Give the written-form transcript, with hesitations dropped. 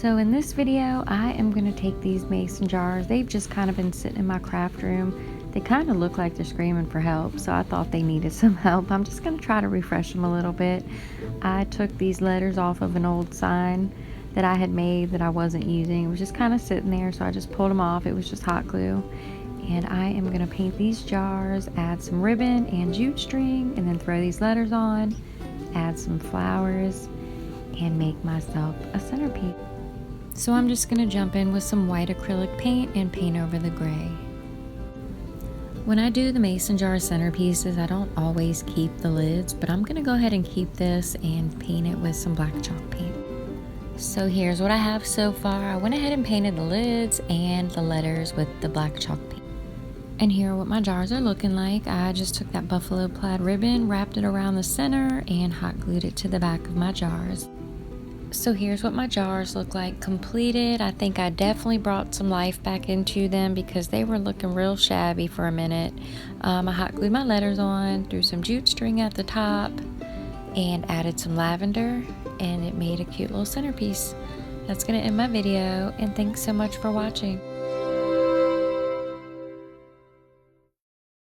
So in this video, I am going to take these mason jars. They've just kind of been sitting in my craft room. They kind of look like they're screaming for help, so I thought they needed some help. I'm just going to try to refresh them a little bit. I took these letters off of an old sign that I had made that I wasn't using. It was just kind of sitting there, so I just pulled them off. It was just hot glue. And I am going to paint these jars, add some ribbon and jute string, and then throw these letters on, add some flowers, and make myself a centerpiece. So I'm just going to jump in with some white acrylic paint and paint over the gray. When I do the mason jar centerpieces, I don't always keep the lids, but I'm going to go ahead and keep this and paint it with some black chalk paint. So here's what I have so far. I went ahead and painted the lids and the letters with the black chalk paint. And here are what my jars are looking like. I just took that buffalo plaid ribbon, wrapped it around the center, and hot glued it to the back of my jars. So here's what my jars look like completed. I think I definitely brought some life back into them because they were looking real shabby for a minute. I hot glued my letters on, threw some jute string at the top, and added some lavender, and it made a cute little centerpiece. That's gonna end my video, and thanks so much for watching.